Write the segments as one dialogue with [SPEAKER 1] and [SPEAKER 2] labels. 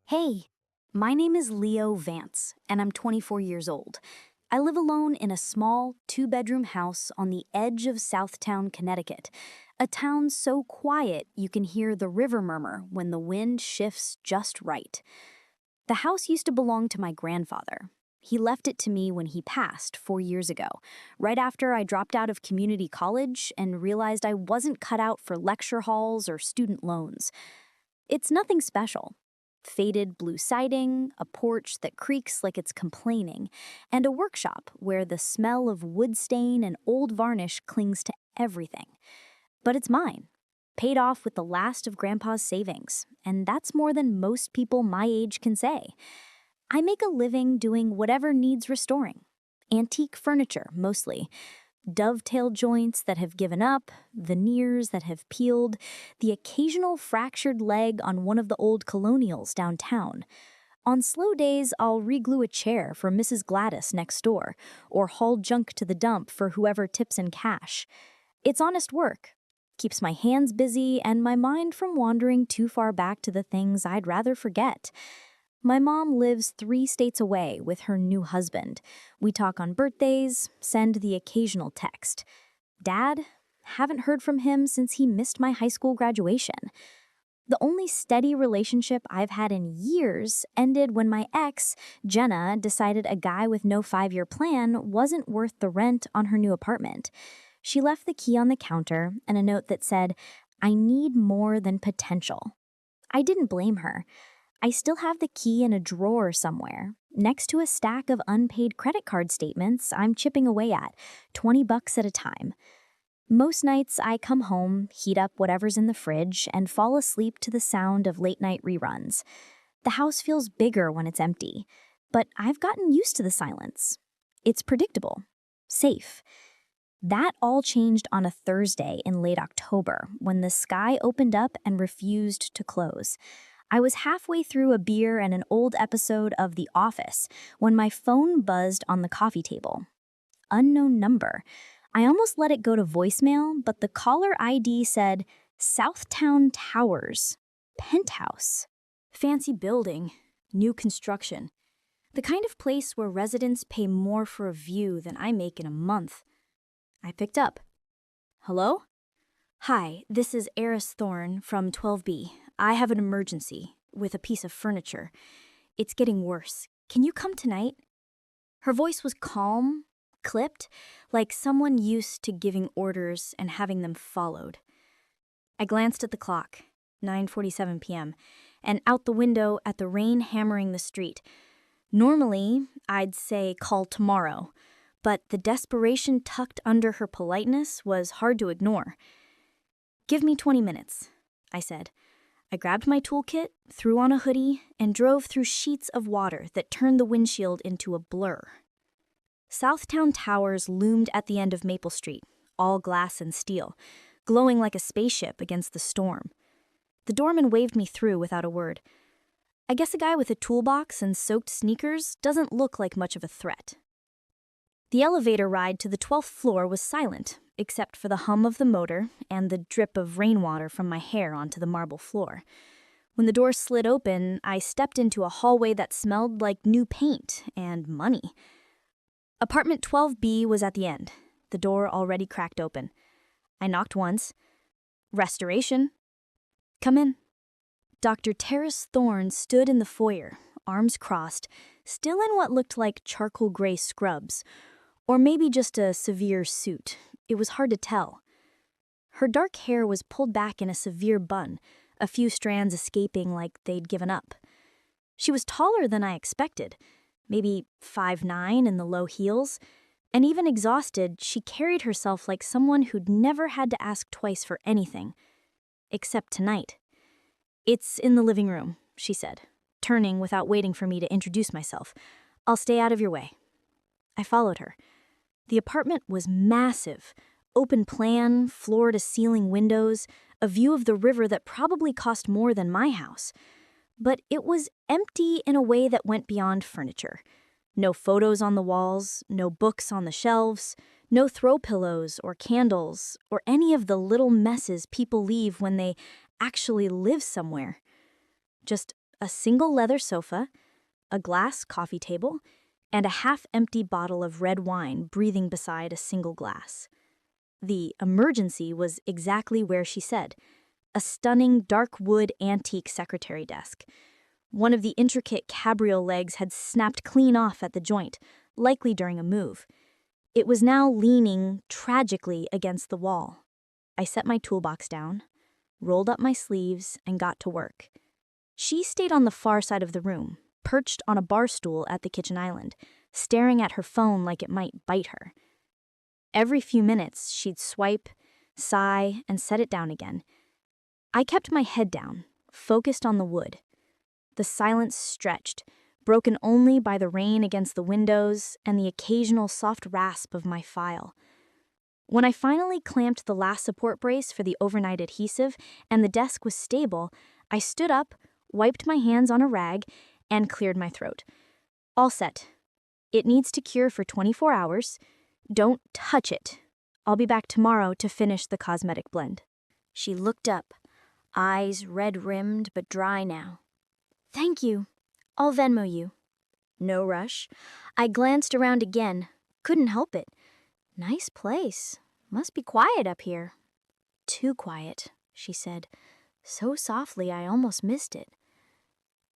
[SPEAKER 1] Hey, my name is Leo Vance, and I'm 24 years old. I live alone in a small, two-bedroom house on the edge of Southtown, Connecticut, a town so quiet you can hear the river murmur when the wind shifts just right. The house used to belong to my grandfather. He left it to me when he passed 4 years ago, right after I dropped out of community college and realized I wasn't cut out for lecture halls or student loans. It's nothing special. Faded blue siding, a porch that creaks like it's complaining, and a workshop where the smell of wood stain and old varnish clings to everything. But it's mine, paid off with the last of Grandpa's savings, and that's more than most people my age can say. I make a living doing whatever needs restoring. Antique furniture, mostly. Dovetail joints that have given up, veneers that have peeled, the occasional fractured leg on one of the old colonials downtown. On slow days, I'll reglue a chair for Mrs. Gladys next door, or haul junk to the dump for whoever tips in cash. It's honest work. Keeps my hands busy and my mind from wandering too far back to the things I'd rather forget. My mom lives 3 states away with her new husband. We talk on birthdays, send the occasional text. Dad? Haven't heard from him since he missed my high school graduation. The only steady relationship I've had in years ended when my ex, Jenna, decided a guy with no 5-year plan wasn't worth the rent on her new apartment. She left the key on the counter and a note that said, "I need more than potential." I didn't blame her. I still have the key in a drawer somewhere, next to a stack of unpaid credit card statements I'm chipping away at, $20 at a time. Most nights I come home, heat up whatever's in the fridge, and fall asleep to the sound of late-night reruns. The house feels bigger when it's empty, but I've gotten used to the silence. It's predictable, safe. That all changed on a Thursday in late October when the sky opened up and refused to close. I was halfway through a beer and an old episode of The Office when my phone buzzed on the coffee table. Unknown number. I almost let it go to voicemail, but the caller ID said, Southtown Towers, penthouse. Fancy building, new construction. The kind of place where residents pay more for a view than I make in a month. I picked up. Hello? Hi, this is Aris Thorne from 12B. I have an emergency with a piece of furniture. It's getting worse. Can you come tonight? Her voice was calm, clipped, like someone used to giving orders and having them followed. I glanced at the clock, 9:47 p.m., and out the window at the rain hammering the street. Normally, I'd say call tomorrow, but the desperation tucked under her politeness was hard to ignore. Give me 20 minutes, I said. I grabbed my toolkit, threw on a hoodie, and drove through sheets of water that turned the windshield into a blur. Southtown Towers loomed at the end of Maple Street, all glass and steel, glowing like a spaceship against the storm. The doorman waved me through without a word. I guess a guy with a toolbox and soaked sneakers doesn't look like much of a threat. The elevator ride to the 12th floor was silent, except for the hum of the motor and the drip of rainwater from my hair onto the marble floor. When the door slid open, I stepped into a hallway that smelled like new paint and money. Apartment 12B was at the end, the door already cracked open. I knocked once. Restoration. Come in. Dr. Aris Thorne stood in the foyer, arms crossed, still in what looked like charcoal gray scrubs, or maybe just a severe suit. It was hard to tell. Her dark hair was pulled back in a severe bun, a few strands escaping like they'd given up. She was taller than I expected, maybe 5'9" in the low heels, and even exhausted, she carried herself like someone who'd never had to ask twice for anything. Except tonight. It's in the living room, she said, turning without waiting for me to introduce myself. I'll stay out of your way. I followed her. The apartment was massive, open plan, floor-to-ceiling windows, a view of the river that probably cost more than my house. But it was empty in a way that went beyond furniture. No photos on the walls, no books on the shelves, no throw pillows or candles, or any of the little messes people leave when they actually live somewhere. Just a single leather sofa, a glass coffee table, and a half-empty bottle of red wine breathing beside a single glass. The emergency was exactly where she said, a stunning dark wood antique secretary desk. One of the intricate cabriole legs had snapped clean off at the joint, likely during a move. It was now leaning tragically against the wall. I set my toolbox down, rolled up my sleeves, and got to work. She stayed on the far side of the room, perched on a bar stool at the kitchen island, staring at her phone like it might bite her. Every few minutes, she'd swipe, sigh, and set it down again. I kept my head down, focused on the wood. The silence stretched, broken only by the rain against the windows and the occasional soft rasp of my file. When I finally clamped the last support brace for the overnight adhesive and the desk was stable, I stood up, wiped my hands on a rag, and cleared my throat. All set. It needs to cure for 24 hours. Don't touch it. I'll be back tomorrow to finish the cosmetic blend. She looked up, eyes red-rimmed but dry now. Thank you. I'll Venmo you. No rush. I glanced around again. Couldn't help it. Nice place. Must be quiet up here. Too quiet, she said. So softly I almost missed it.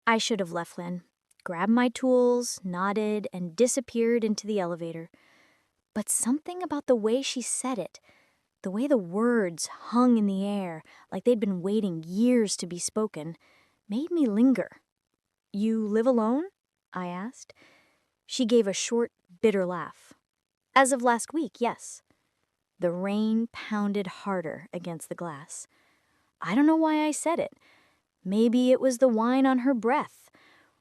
[SPEAKER 1] I should have left Lynn, grabbed my tools, nodded, and disappeared into the elevator. But something about the way she said it, the way the words hung in the air like they'd been waiting years to be spoken, made me linger. You live alone? I asked. She gave a short, bitter laugh. As of last week, yes. The rain pounded harder against the glass. I don't know why I said it. Maybe it was the wine on her breath,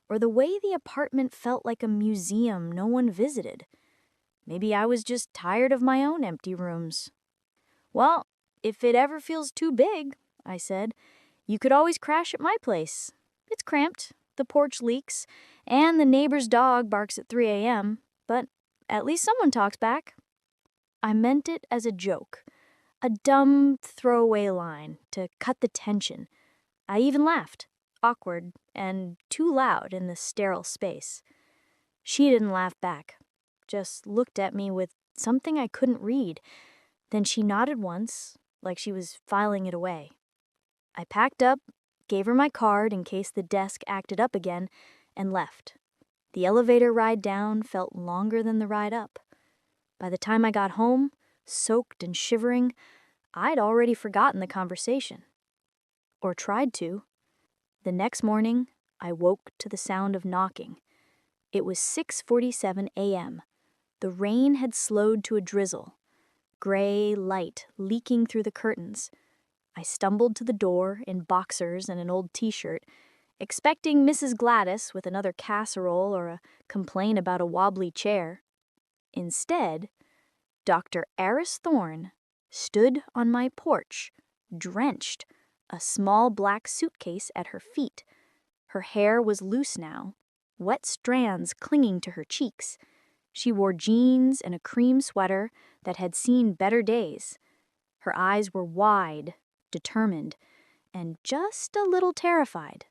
[SPEAKER 1] or the way the apartment felt like a museum no one visited. Maybe I was just tired of my own empty rooms. Well, if it ever feels too big, I said, you could always crash at my place. It's cramped, the porch leaks, and the neighbor's dog barks at 3 a.m., but at least someone talks back. I meant it as a joke, a dumb throwaway line to cut the tension. I even laughed, awkward and too loud in the sterile space. She didn't laugh back, just looked at me with something I couldn't read. Then she nodded once, like she was filing it away. I packed up, gave her my card in case the desk acted up again, and left. The elevator ride down felt longer than the ride up. By the time I got home, soaked and shivering, I'd already forgotten the conversation. Or tried to. The next morning, I woke to the sound of knocking. It was 6:47 a.m. The rain had slowed to a drizzle, gray light leaking through the curtains. I stumbled to the door in boxers and an old t-shirt, expecting Mrs. Gladys with another casserole or a complaint about a wobbly chair. Instead, Dr. Aris Thorne stood on my porch, drenched, a small black suitcase at her feet. Her hair was loose now, wet strands clinging to her cheeks. She wore jeans and a cream sweater that had seen better days. Her eyes were wide, determined, and just a little terrified.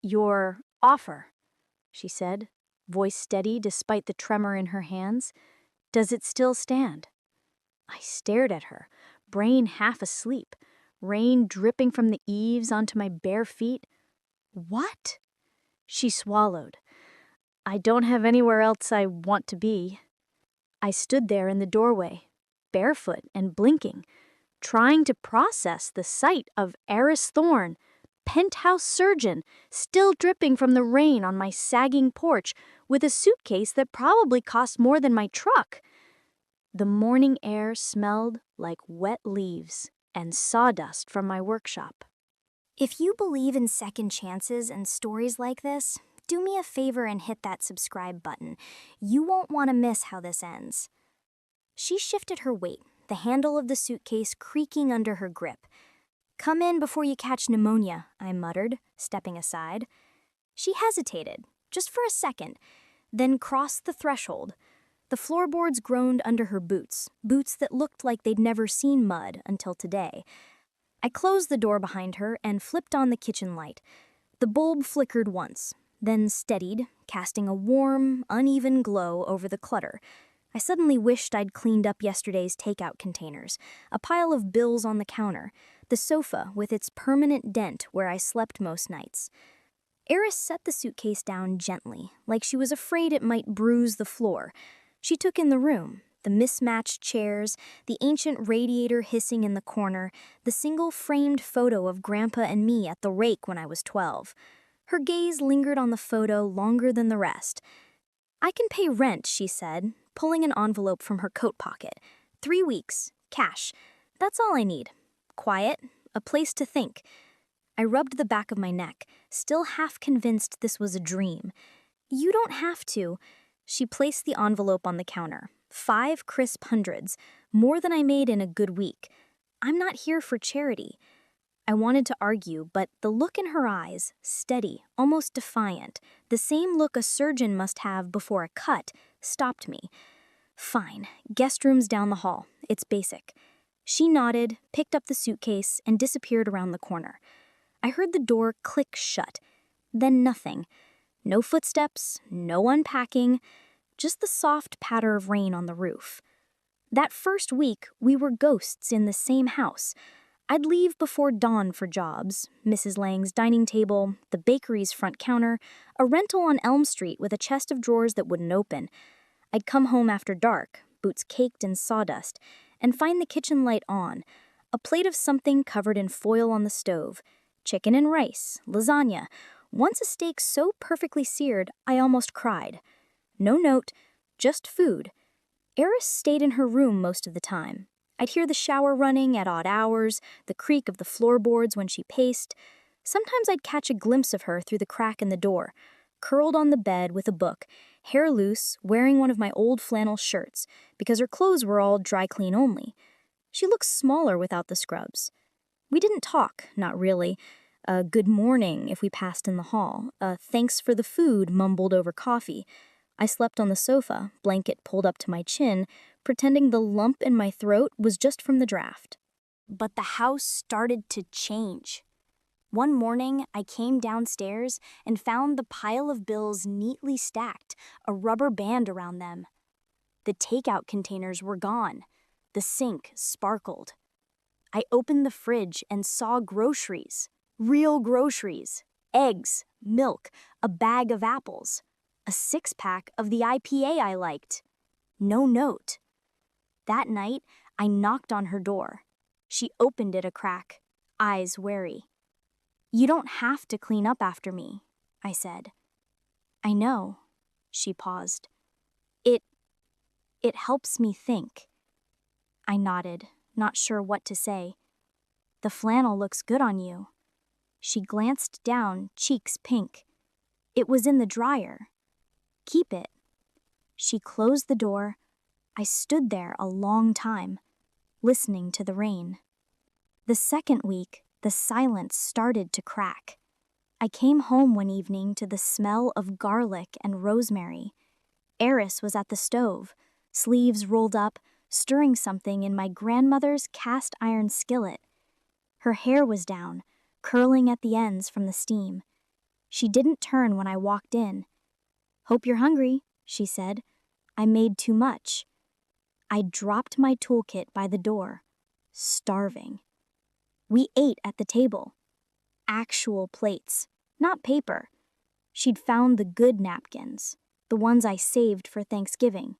[SPEAKER 1] Your offer, she said, voice steady despite the tremor in her hands. Does it still stand? I stared at her, brain half asleep, rain dripping from the eaves onto my bare feet. What? She swallowed. I don't have anywhere else I want to be. I stood there in the doorway, barefoot and blinking, trying to process the sight of Aris Thorne, penthouse surgeon, still dripping from the rain on my sagging porch with a suitcase that probably cost more than my truck. The morning air smelled like wet leaves and sawdust from my workshop. If you believe in second chances and stories like this, do me a favor and hit that subscribe button. You won't want to miss how this ends. She shifted her weight, the handle of the suitcase creaking under her grip. Come in before you catch pneumonia, I muttered, stepping aside. She hesitated, just for a second, then crossed the threshold. The floorboards groaned under her boots, boots that looked like they'd never seen mud until today. I closed the door behind her and flipped on the kitchen light. The bulb flickered once, then steadied, casting a warm, uneven glow over the clutter. I suddenly wished I'd cleaned up yesterday's takeout containers, a pile of bills on the counter, the sofa with its permanent dent where I slept most nights. Aris set the suitcase down gently, like she was afraid it might bruise the floor. She took in the room, the mismatched chairs, the ancient radiator hissing in the corner, the single framed photo of Grandpa and me at the rake when I was 12. Her gaze lingered on the photo longer than the rest. "I can pay rent," she said, pulling an envelope from her coat pocket. 3 weeks, cash. That's all I need. Quiet, a place to think. I rubbed the back of my neck, still half convinced this was a dream. "You don't have to." She placed the envelope on the counter. 5 crisp hundreds, more than I made in a good week. "I'm not here for charity." I wanted to argue, but the look in her eyes, steady, almost defiant, the same look a surgeon must have before a cut, stopped me. "Fine, guest room's down the hall. It's basic." She nodded, picked up the suitcase, and disappeared around the corner. I heard the door click shut. Then nothing. No footsteps, no unpacking, just the soft patter of rain on the roof. That first week, we were ghosts in the same house. I'd leave before dawn for jobs, Mrs. Lang's dining table, the bakery's front counter, a rental on Elm Street with a chest of drawers that wouldn't open. I'd come home after dark, boots caked in sawdust, and find the kitchen light on, a plate of something covered in foil on the stove, chicken and rice, lasagna, once a steak so perfectly seared I almost cried. No note, just food. Aris stayed in her room most of the time. I'd hear the shower running at odd hours, the creak of the floorboards when she paced. Sometimes I'd catch a glimpse of her through the crack in the door, curled on the bed with a book, hair loose, wearing one of my old flannel shirts, because her clothes were all dry clean only. She looked smaller without the scrubs. We didn't talk, not really. A good morning if we passed in the hall, a thanks for the food mumbled over coffee. I slept on the sofa, blanket pulled up to my chin, pretending the lump in my throat was just from the draft. But the house started to change. One morning, I came downstairs and found the pile of bills neatly stacked, a rubber band around them. The takeout containers were gone. The sink sparkled. I opened the fridge and saw groceries. Real groceries. Eggs, milk, a bag of apples. A 6-pack of the IPA I liked. No note. That night, I knocked on her door. She opened it a crack, eyes wary. "You don't have to clean up after me," I said. "I know." She paused. It helps me think." I nodded, not sure what to say. "The flannel looks good on you." She glanced down, cheeks pink. "It was in the dryer. Keep it." She closed the door. I stood there a long time, listening to the rain. The second week, the silence started to crack. I came home one evening to the smell of garlic and rosemary. Aris was at the stove, sleeves rolled up, stirring something in my grandmother's cast iron skillet. Her hair was down, curling at the ends from the steam. She didn't turn when I walked in. "Hope you're hungry," she said. "I made too much." I dropped my toolkit by the door, starving. We ate at the table. Actual plates, not paper. She'd found the good napkins, the ones I saved for Thanksgiving.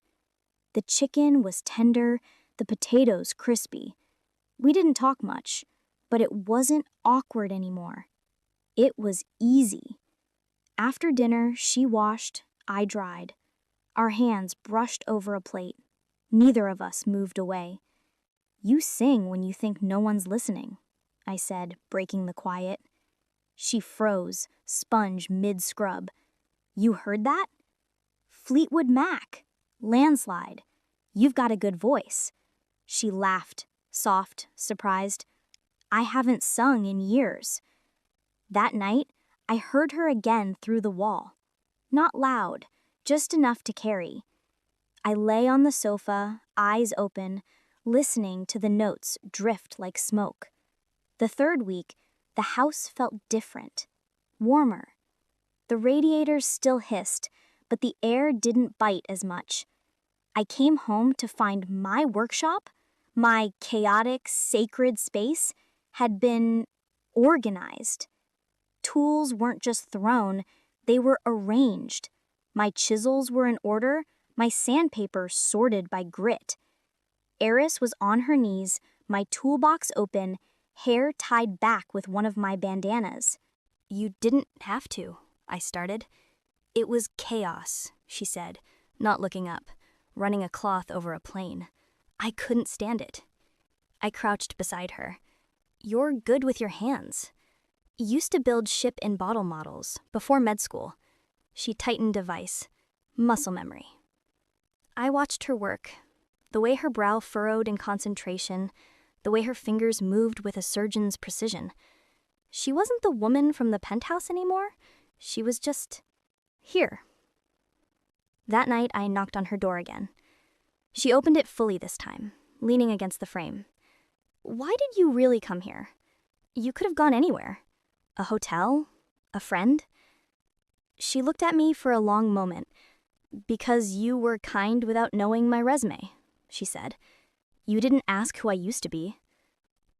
[SPEAKER 1] The chicken was tender, the potatoes crispy. We didn't talk much, but it wasn't awkward anymore. It was easy. After dinner, she washed, I dried. Our hands brushed over a plate. Neither of us moved away. "You sing when you think no one's listening," I said, breaking the quiet. She froze, sponge mid-scrub. "You heard that?" "Fleetwood Mac. Landslide. You've got a good voice." She laughed, soft, surprised. "I haven't sung in years." That night, I heard her again through the wall. Not loud, just enough to carry. I lay on the sofa, eyes open, listening to the notes drift like smoke. The third week, the house felt different. warmer. The radiators still hissed, but the air didn't bite as much. I came home to find my workshop, my chaotic, sacred space, had been organized. Tools weren't just thrown, they were arranged. My chisels were in order, my sandpaper sorted by grit. Aris was on her knees, my toolbox open, hair tied back with one of my bandanas. "You didn't have to," I started. "It was chaos," she said, not looking up, running a cloth over a plane. I couldn't stand it. I crouched beside her. "You're good with your hands. Used to build ship-in-bottle models before med school." She tightened a vise. Muscle memory. I watched her work. The way her brow furrowed in concentration, the way her fingers moved with a surgeon's precision. She wasn't the woman from the penthouse anymore. She was just here. That night, I knocked on her door again. She opened it fully this time, leaning against the frame. "Why did you really come here? You could have gone anywhere. A hotel? A friend?" She looked at me for a long moment. "Because you were kind without knowing my resume," she said. "You didn't ask who I used to be."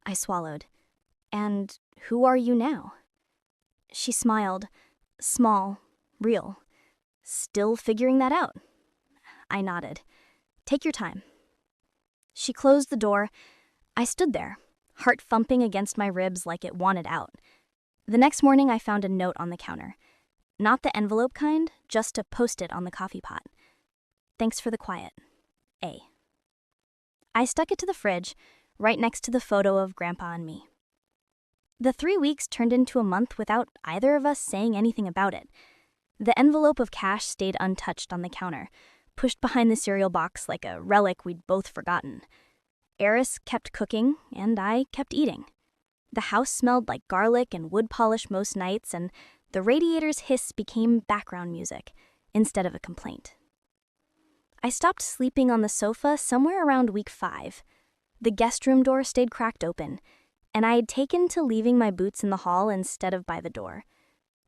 [SPEAKER 1] I swallowed. "And who are you now?" She smiled. Small, real. "Still figuring that out." I nodded. "Take your time." She closed the door. I stood there, heart thumping against my ribs like it wanted out. The next morning, I found a note on the counter. Not the envelope kind, just a post-it on the coffee pot. "Thanks for the quiet. A." I stuck it to the fridge, right next to the photo of Grandpa and me. The 3 weeks turned into a month without either of us saying anything about it. The envelope of cash stayed untouched on the counter, pushed behind the cereal box like a relic we'd both forgotten. Aris kept cooking, and I kept eating. The house smelled like garlic and wood polish most nights, and the radiator's hiss became background music instead of a complaint. I stopped sleeping on the sofa somewhere around week 5. The guest room door stayed cracked open, and I had taken to leaving my boots in the hall instead of by the door.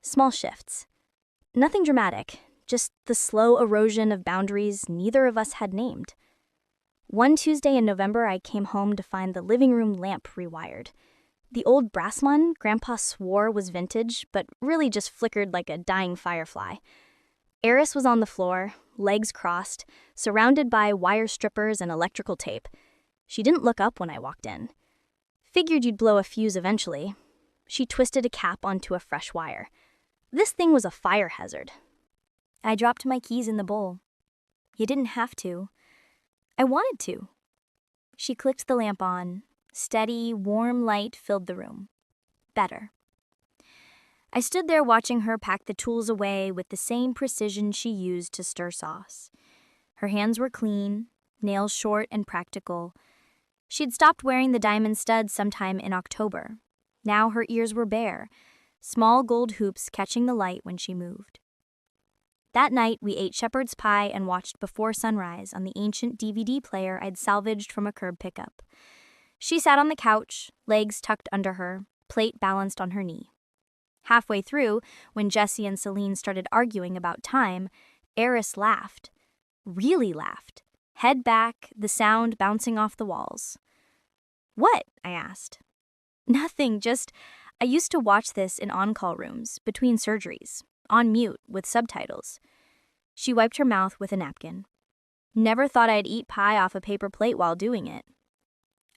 [SPEAKER 1] Small shifts. Nothing dramatic, just the slow erosion of boundaries neither of us had named. One Tuesday in November, I came home to find the living room lamp rewired. The old brass one Grandpa swore was vintage, but really just flickered like a dying firefly. Aris was on the floor, legs crossed, surrounded by wire strippers and electrical tape. She didn't look up when I walked in. Figured you'd blow a fuse eventually. She twisted a cap onto a fresh wire. This thing was a fire hazard. I dropped my keys in the bowl. "You didn't have to." "I wanted to." She clicked the lamp on. Steady, warm light filled the room. Better. I stood there watching her pack the tools away with the same precision she used to stir sauce. Her hands were clean, nails short and practical. She'd stopped wearing the diamond studs sometime in October. Now her ears were bare, small gold hoops catching the light when she moved. That night, we ate shepherd's pie and watched Before Sunrise on the ancient DVD player I'd salvaged from a curb pickup. She sat on the couch, legs tucked under her, plate balanced on her knee. Halfway through, when Jessie and Celine started arguing about time, Aris laughed. Really laughed. Head back, the sound bouncing off the walls. "What?" I asked. "Nothing, just I used to watch this in on-call rooms, between surgeries, on mute, with subtitles." She wiped her mouth with a napkin. "Never thought I'd eat pie off a paper plate while doing it."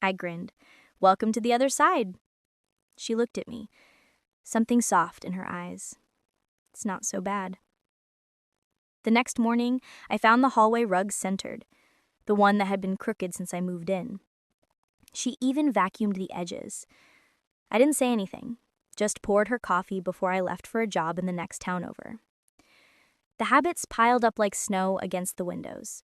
[SPEAKER 1] I grinned. "Welcome to the other side." She looked at me, something soft in her eyes. "It's not so bad." The next morning, I found the hallway rug centered, the one that had been crooked since I moved in. She even vacuumed the edges. I didn't say anything, just poured her coffee before I left for a job in the next town over. The habits piled up like snow against the windows.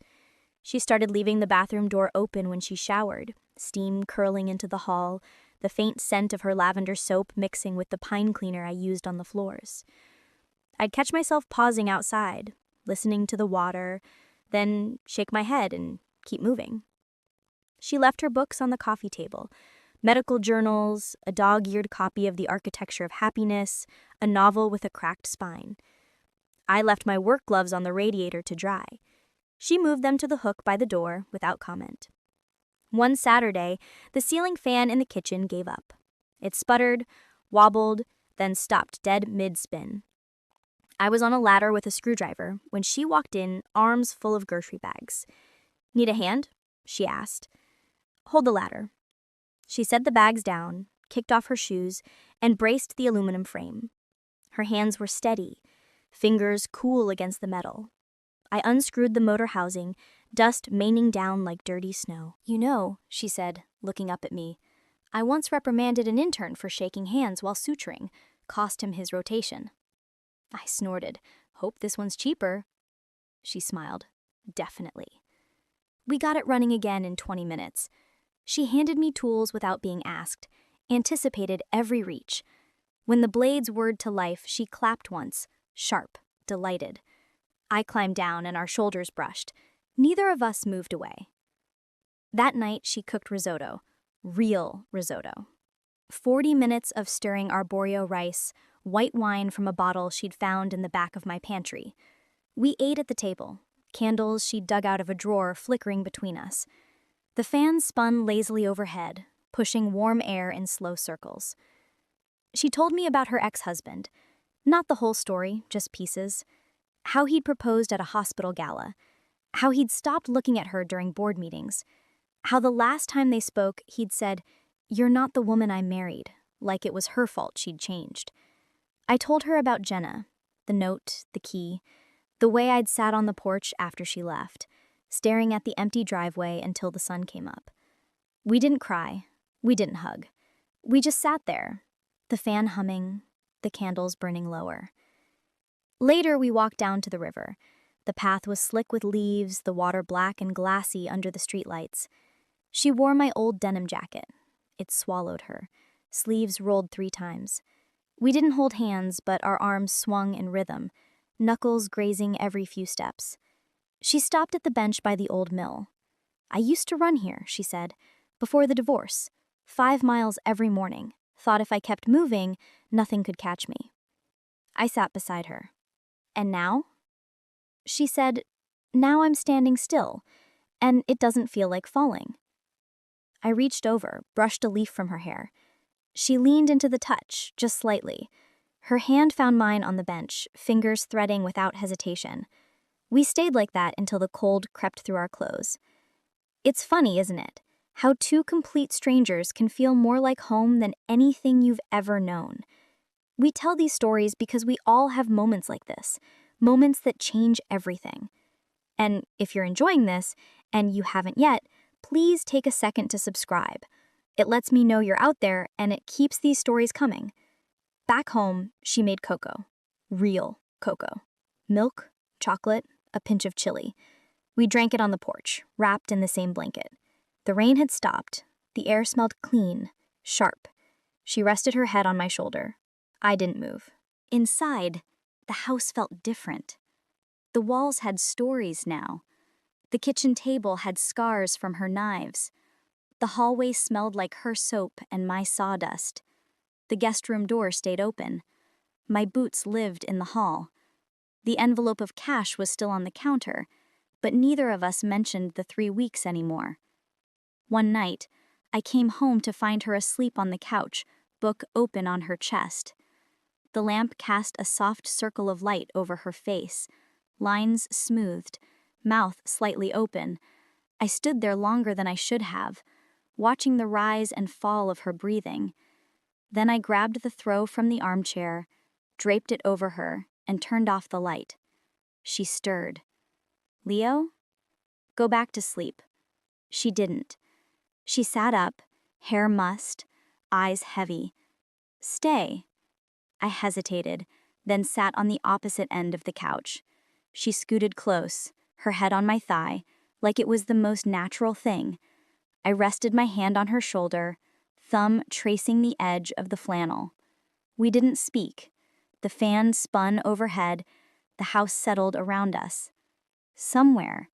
[SPEAKER 1] She started leaving the bathroom door open when she showered, steam curling into the hall, the faint scent of her lavender soap mixing with the pine cleaner I used on the floors. I'd catch myself pausing outside, listening to the water, then shake my head and keep moving. She left her books on the coffee table, Medical journals, a dog-eared copy of The Architecture of Happiness, a novel with a cracked spine. I left my work gloves on the radiator to dry. She moved them to the hook by the door without comment. One Saturday, the ceiling fan in the kitchen gave up. It sputtered, wobbled, then stopped dead mid-spin. I was on a ladder with a screwdriver when she walked in, arms full of grocery bags. "Need a hand?" she asked. "Hold the ladder." She set the bags down, kicked off her shoes, and braced the aluminum frame. Her hands were steady, fingers cool against the metal. I unscrewed the motor housing, dust maining down like dirty snow. "You know," she said, looking up at me, "I once reprimanded an intern for shaking hands while suturing, cost him his rotation." I snorted. "Hope this one's cheaper." She smiled. "Definitely." We got it running again in 20 minutes. She handed me tools without being asked, anticipated every reach. When the blades whirred to life, she clapped once, sharp, delighted. I climbed down and our shoulders brushed. Neither of us moved away. That night, she cooked risotto. Real risotto. 40 minutes of stirring arborio rice, white wine from a bottle she'd found in the back of my pantry. We ate at the table, candles she'd dug out of a drawer flickering between us. The fan spun lazily overhead, pushing warm air in slow circles. She told me about her ex-husband. Not the whole story, just pieces. How he'd proposed at a hospital gala. How he'd stopped looking at her during board meetings. How the last time they spoke, he'd said, "You're not the woman I married," like it was her fault she'd changed. I told her about Jenna, the note, the key, the way I'd sat on the porch after she left, staring at the empty driveway until the sun came up. We didn't cry. We didn't hug. We just sat there, the fan humming, the candles burning lower. Later, we walked down to the river. The path was slick with leaves, the water black and glassy under the streetlights. She wore my old denim jacket. It swallowed her. Sleeves rolled 3 times. We didn't hold hands, but our arms swung in rhythm, knuckles grazing every few steps. She stopped at the bench by the old mill. "I used to run here," she said, "before the divorce. 5 miles every morning. Thought if I kept moving, nothing could catch me." I sat beside her. "And now?" She said, "Now I'm standing still, and it doesn't feel like falling." I reached over, brushed a leaf from her hair. She leaned into the touch, just slightly. Her hand found mine on the bench, fingers threading without hesitation. We stayed like that until the cold crept through our clothes. It's funny, isn't it? How 2 complete strangers can feel more like home than anything you've ever known. We tell these stories because we all have moments like this, moments that change everything. And if you're enjoying this, and you haven't yet, please take a second to subscribe. It lets me know you're out there, and it keeps these stories coming. Back home, she made cocoa. Real cocoa. Milk, chocolate, a pinch of chili. We drank it on the porch, wrapped in the same blanket. The rain had stopped. The air smelled clean, sharp. She rested her head on my shoulder. I didn't move. Inside, the house felt different. The walls had stories now. The kitchen table had scars from her knives. The hallway smelled like her soap and my sawdust. The guest room door stayed open. My boots lived in the hall. The envelope of cash was still on the counter, but neither of us mentioned the 3 weeks anymore. One night, I came home to find her asleep on the couch, book open on her chest. The lamp cast a soft circle of light over her face, lines smoothed, mouth slightly open. I stood there longer than I should have, watching the rise and fall of her breathing. Then I grabbed the throw from the armchair, draped it over her, and turned off the light. She stirred. "Leo? Go back to sleep." She didn't. She sat up, hair mussed, eyes heavy. "Stay." I hesitated, then sat on the opposite end of the couch. She scooted close, her head on my thigh, like it was the most natural thing. I rested my hand on her shoulder, thumb tracing the edge of the flannel. We didn't speak. The fan spun overhead, the house settled around us. Somewhere,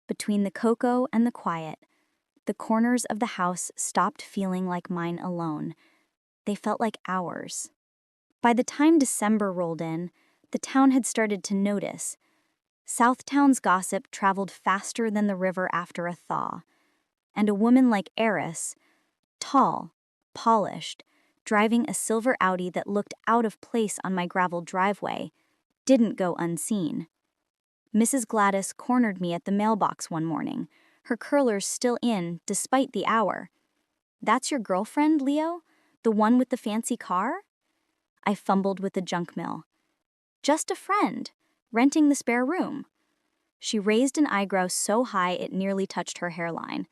[SPEAKER 1] between the cocoa and the quiet, The corners of the house stopped feeling like mine alone. They felt like ours. By the time December rolled in, the town had started to notice. Southtown's gossip traveled faster than the river after a thaw. And a woman like Aris, tall, polished, driving a silver Audi that looked out of place on my graveled driveway, didn't go unseen. Mrs. Gladys cornered me at the mailbox one morning, her curlers still in despite the hour. "That's your girlfriend, Leo? The one with the fancy car?" I fumbled with the junk mail. "Just a friend, renting the spare room." She raised an eyebrow so high it nearly touched her hairline.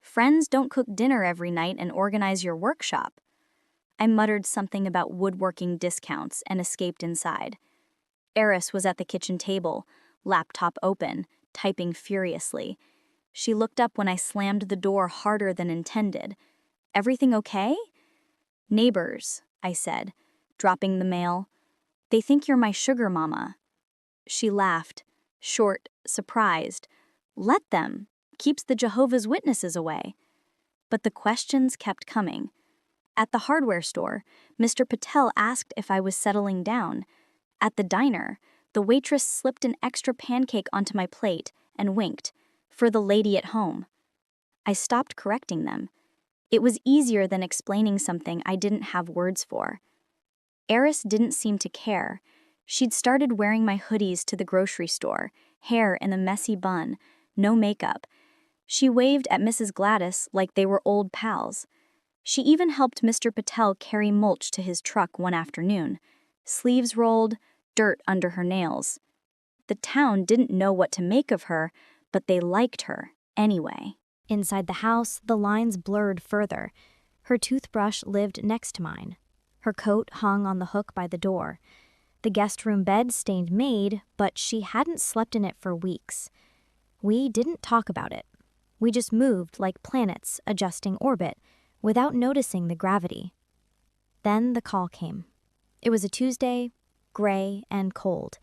[SPEAKER 1] "Friends don't cook dinner every night and organize your workshop." I muttered something about woodworking discounts and escaped inside. Aris was at the kitchen table, laptop open, typing furiously. She looked up when I slammed the door harder than intended. "Everything okay?" "Neighbors," I said, dropping the mail. "They think you're my sugar mama." She laughed, short, surprised. "Let them. Keeps the Jehovah's Witnesses away." But the questions kept coming. At the hardware store, Mr. Patel asked if I was settling down. At the diner, the waitress slipped an extra pancake onto my plate and winked, "For the lady at home." I stopped correcting them. It was easier than explaining something I didn't have words for. Aris didn't seem to care. She'd started wearing my hoodies to the grocery store, hair in a messy bun, no makeup. She waved at Mrs. Gladys like they were old pals. She even helped Mr. Patel carry mulch to his truck one afternoon. Sleeves rolled, dirt under her nails. The town didn't know what to make of her, but they liked her anyway. Inside the house, the lines blurred further. Her toothbrush lived next to mine. Her coat hung on the hook by the door. The guest room bed stained made, but she hadn't slept in it for weeks. We didn't talk about it. We just moved like planets adjusting orbit, without noticing the gravity. Then the call came. It was a Tuesday, gray and cold.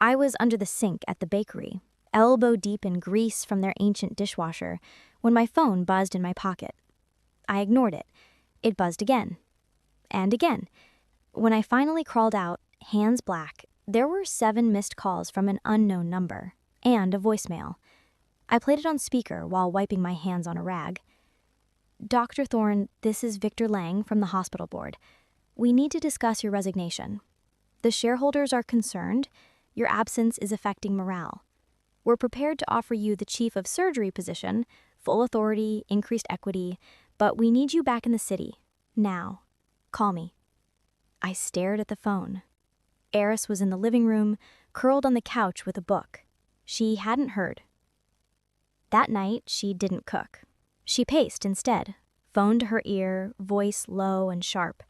[SPEAKER 1] I was under the sink at the bakery, elbow deep in grease from their ancient dishwasher, when my phone buzzed in my pocket. I ignored it. It buzzed again. And again. When I finally crawled out, hands black, there were 7 missed calls from an unknown number, and a voicemail. I played it on speaker while wiping my hands on a rag. "Dr. Thorne, this is Victor Lang from the hospital board. We need to discuss your resignation. The shareholders are concerned. Your absence is affecting morale. We're prepared to offer you the chief of surgery position, full authority, increased equity, but we need you back in the city. Now. Call me." I stared at the phone. Aris was in the living room, curled on the couch with a book. She hadn't heard. That night, she didn't cook. She paced instead, phone to her ear, voice low and sharp.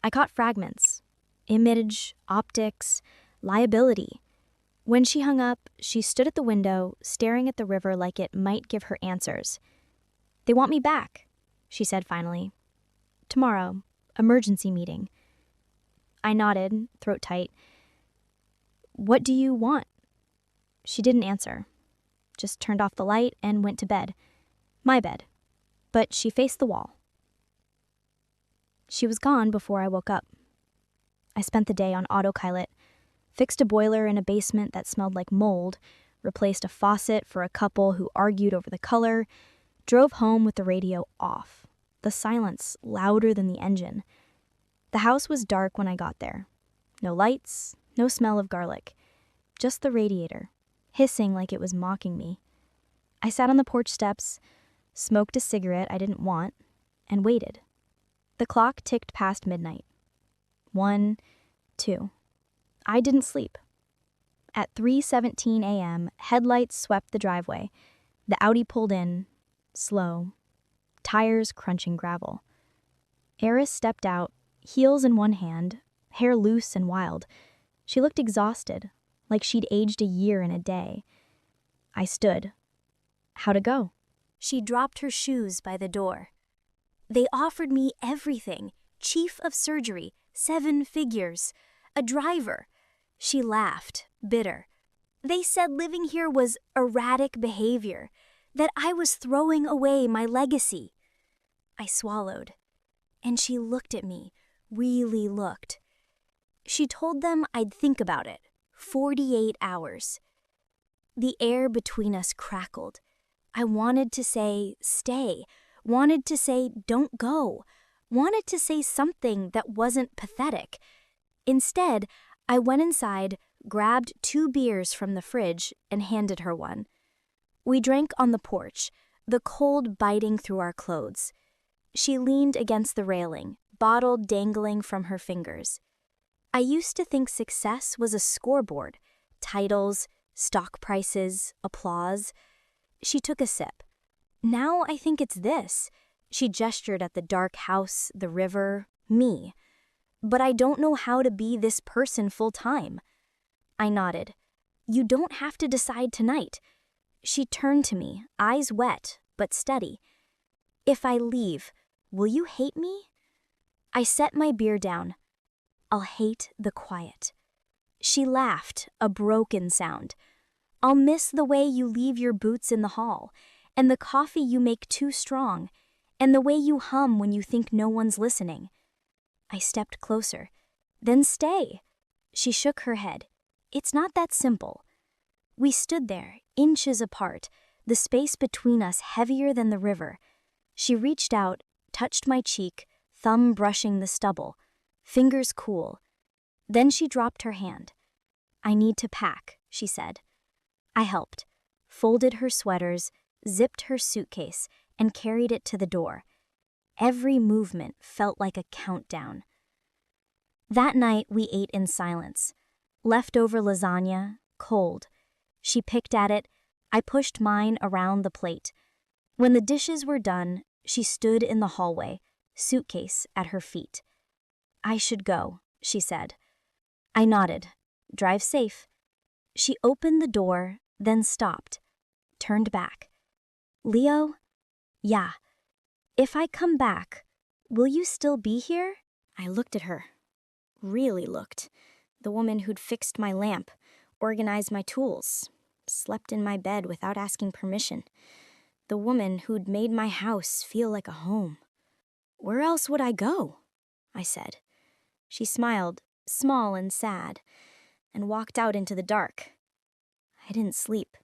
[SPEAKER 1] I caught fragments. Image, optics, liability. When she hung up, she stood at the window, staring at the river like it might give her answers. "They want me back," she said finally. "Tomorrow, emergency meeting." I nodded, throat tight. "What do you want?" She didn't answer. Just turned off the light and went to bed. My bed. But she faced the wall. She was gone before I woke up. I spent the day on autopilot, fixed a boiler in a basement that smelled like mold, replaced a faucet for a couple who argued over the color, drove home with the radio off, the silence louder than the engine. The house was dark when I got there. No lights, no smell of garlic, just the radiator, hissing like it was mocking me. I sat on the porch steps, smoked a cigarette I didn't want, and waited. The clock ticked past midnight. 1, 2. I didn't sleep. At 3:17 a.m., headlights swept the driveway. The Audi pulled in, slow, tires crunching gravel. Aris stepped out, heels in one hand, hair loose and wild. She looked exhausted, like she'd aged a year in a day. I stood. How'd it go? She dropped her shoes by the door. "They offered me everything. Chief of surgery, 7 figures, a driver." She laughed, bitter. "They said living here was erratic behavior. that I was throwing away my legacy. I swallowed, and she looked at me, really looked. She told them I'd think about it, 48 hours. The air between us crackled. I wanted to say, stay, wanted to say, don't go, wanted to say something that wasn't pathetic. Instead, I went inside, grabbed 2 beers from the fridge, and handed her one. We drank on the porch, the cold biting through our clothes. She leaned against the railing, bottle dangling from her fingers. I used to think success was a scoreboard, titles, stock prices, applause. She took a sip. Now I think it's this. She gestured at the dark house, the river, me. But I don't know how to be this person full time. I nodded. You don't have to decide tonight. She turned to me, eyes wet, but steady. If I leave, will you hate me? I set my beer down. I'll hate the quiet. She laughed, a broken sound. I'll miss the way you leave your boots in the hall, and the coffee you make too strong, and the way you hum when you think no one's listening. I stepped closer. Then stay. She shook her head. It's not that simple. We stood there, inches apart, the space between us heavier than the river. She reached out, touched my cheek, thumb brushing the stubble, fingers cool. Then she dropped her hand. I need to pack, she said. I helped, folded her sweaters, zipped her suitcase, and carried it to the door. Every movement felt like a countdown. That night we ate in silence. Leftover lasagna, cold. She picked at it. I pushed mine around the plate. When the dishes were done, she stood in the hallway, suitcase at her feet. I should go, she said. I nodded. Drive safe. She opened the door, then stopped, turned back. Leo? Yeah. If I come back, will you still be here? I looked at her. Really looked. The woman who'd fixed my lamp, organized my tools, slept in my bed without asking permission. The woman who'd made my house feel like a home. Where else would I go? I said. She smiled, small and sad, and walked out into the dark. I didn't sleep.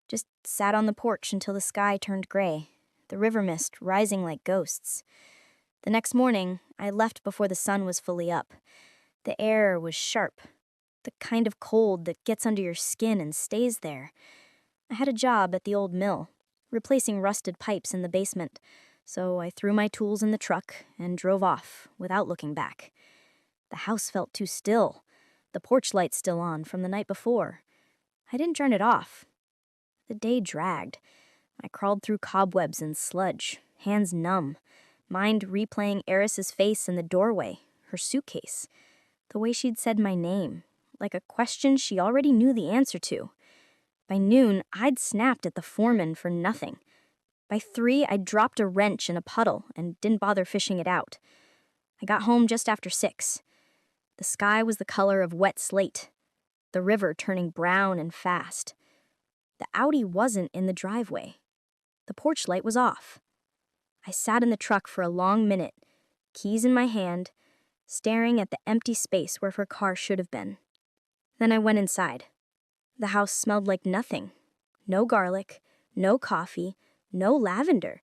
[SPEAKER 1] Just sat on the porch until the sky turned gray, the river mist rising like ghosts. The next morning, I left before the sun was fully up. The air was sharp, the kind of cold that gets under your skin and stays there. I had a job at the old mill, replacing rusted pipes in the basement, so I threw my tools in the truck and drove off without looking back. The house felt too still, the porch light still on from the night before. I didn't turn it off. The day dragged. I crawled through cobwebs and sludge, hands numb, mind replaying Aris's face in the doorway, her suitcase, the way she'd said my name, like a question she already knew the answer to. By noon, I'd snapped at the foreman for nothing. By 3, I'd dropped a wrench in a puddle and didn't bother fishing it out. I got home just after 6. The sky was the color of wet slate, the river turning brown and fast. The Audi wasn't in the driveway. The porch light was off. I sat in the truck for a long minute, keys in my hand, staring at the empty space where her car should have been. Then I went inside. The house smelled like nothing. No garlic, no coffee, no lavender.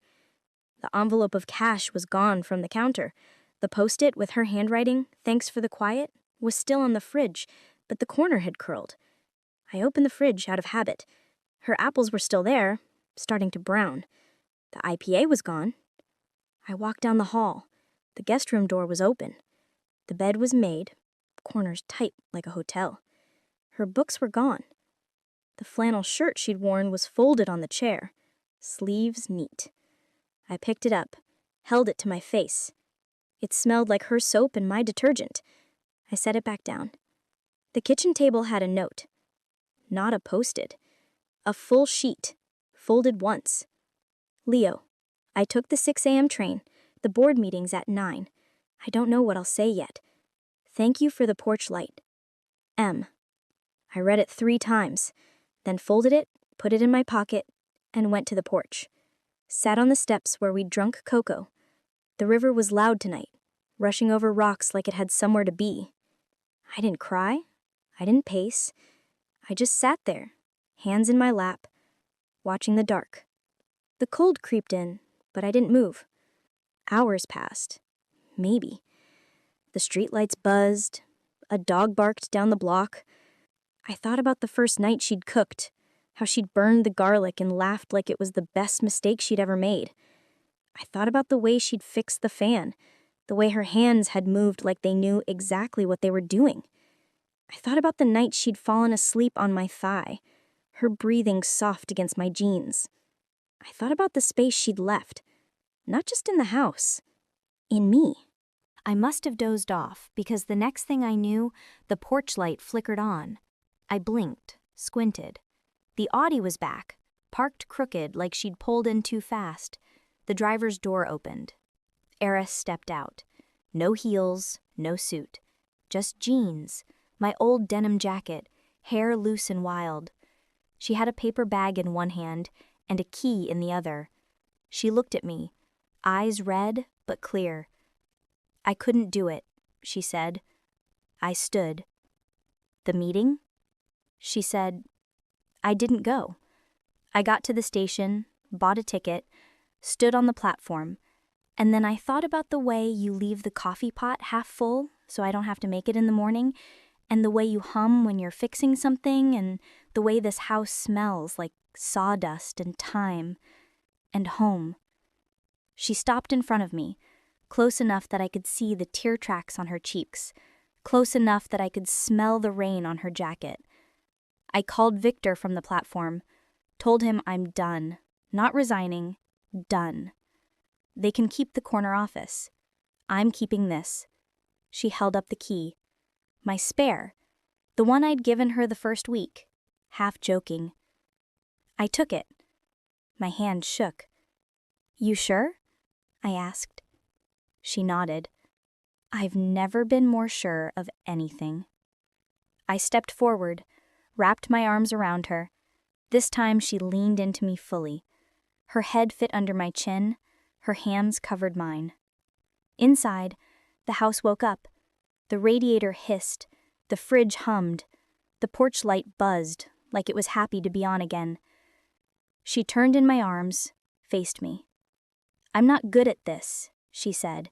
[SPEAKER 1] The envelope of cash was gone from the counter. The post-it with her handwriting, "Thanks for the quiet," was still on the fridge, but the corner had curled. I opened the fridge out of habit. Her apples were still there, starting to brown. The IPA was gone. I walked down the hall. The guest room door was open. The bed was made, corners tight like a hotel. Her books were gone. The flannel shirt she'd worn was folded on the chair, sleeves neat. I picked it up, held it to my face. It smelled like her soap and my detergent. I set it back down. The kitchen table had a note. Not a post-it. A full sheet, folded once. Leo, I took the 6 a.m. train. The board meeting's at 9. I don't know what I'll say yet. Thank you for the porch light. M. I read it 3 times, then folded it, put it in my pocket, and went to the porch. Sat on the steps where we'd drunk cocoa. The river was loud tonight, rushing over rocks like it had somewhere to be. I didn't cry. I didn't pace. I just sat there, hands in my lap, watching the dark. The cold creeped in, but I didn't move. Hours passed. Maybe. The streetlights buzzed. A dog barked down the block. I thought about the first night she'd cooked, how she'd burned the garlic and laughed like it was the best mistake she'd ever made. I thought about the way she'd fixed the fan, the way her hands had moved like they knew exactly what they were doing. I thought about the night she'd fallen asleep on my thigh, her breathing soft against my jeans. I thought about the space she'd left, not just in the house, in me. I must have dozed off because the next thing I knew, the porch light flickered on. I blinked, squinted. The Audi was back, parked crooked like she'd pulled in too fast. The driver's door opened. Aris stepped out. No heels, no suit. Just jeans, my old denim jacket, hair loose and wild. She had a paper bag in one hand and a key in the other. She looked at me, eyes red but clear. "I couldn't do it," she said. I stood. "The meeting?" She said, "I didn't go." I got to the station, bought a ticket, stood on the platform, and then I thought about the way you leave the coffee pot half full so I don't have to make it in the morning, and the way you hum when you're fixing something, and the way this house smells like sawdust and thyme and home. She stopped in front of me, close enough that I could see the tear tracks on her cheeks, close enough that I could smell the rain on her jacket. I called Victor from the platform, told him I'm done, not resigning, done. They can keep the corner office. I'm keeping this. She held up the key. My spare, the one I'd given her the first week, half joking. I took it. My hand shook. "You sure?" I asked. She nodded. I've never been more sure of anything. I stepped forward, wrapped my arms around her. This time she leaned into me fully. Her head fit under my chin, her hands covered mine. Inside, the house woke up. The radiator hissed, the fridge hummed, the porch light buzzed like it was happy to be on again. She turned in my arms, faced me. "I'm not good at this," she said,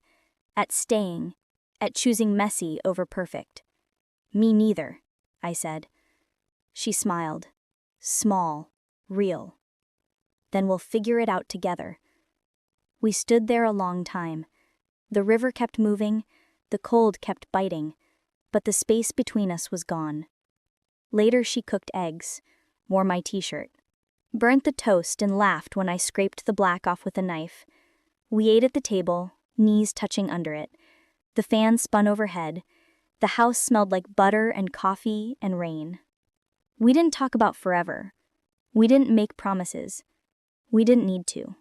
[SPEAKER 1] "at staying, at choosing messy over perfect." "Me neither," I said. She smiled, small, real. "Then we'll figure it out together." We stood there a long time. The river kept moving, the cold kept biting, but the space between us was gone. Later she cooked eggs, wore my t-shirt, burnt the toast and laughed when I scraped the black off with a knife. We ate at the table, knees touching under it. The fan spun overhead. The house smelled like butter and coffee and rain. We didn't talk about forever. We didn't make promises. We didn't need to.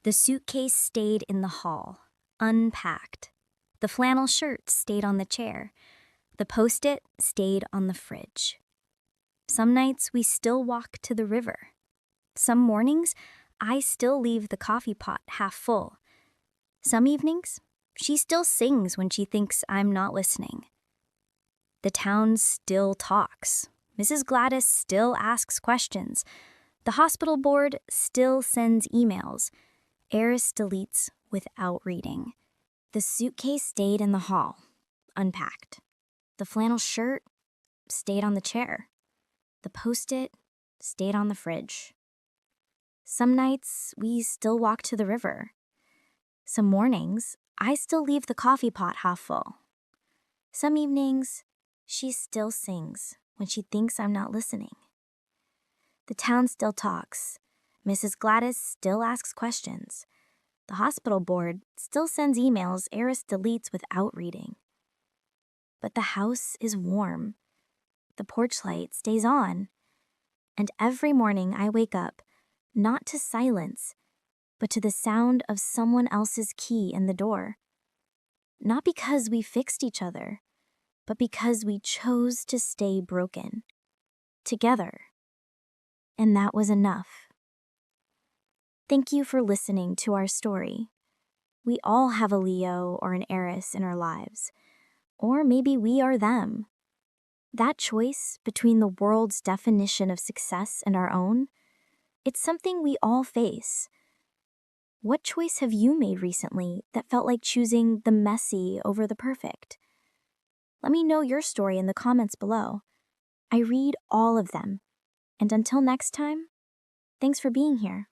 [SPEAKER 1] The suitcase stayed in the hall, unpacked. The flannel shirt stayed on the chair. The Post-it stayed on the fridge. Some nights we still walk to the river. Some mornings, I still leave the coffee pot half full. Some evenings, she still sings when she thinks I'm not listening. The town still talks. Mrs. Gladys still asks questions. The hospital board still sends emails. Aris deletes without reading. The suitcase stayed in the hall, unpacked. The flannel shirt stayed on the chair. The Post-it stayed on the fridge. Some nights, we still walk to the river. Some mornings, I still leave the coffee pot half full. Some evenings, she still sings when she thinks I'm not listening. The town still talks. Mrs. Gladys still asks questions. The hospital board still sends emails Aris deletes without reading. But the house is warm. The porch light stays on. And every morning I wake up, not to silence, but to the sound of someone else's key in the door. Not because we fixed each other, but because we chose to stay broken. Together. And that was enough. Thank you for listening to our story. We all have a Leo or an Aris in our lives, or maybe we are them. That choice between the world's definition of success and our own, it's something we all face. What choice have you made recently that felt like choosing the messy over the perfect? Let me know your story in the comments below. I read all of them. And until next time, thanks for being here.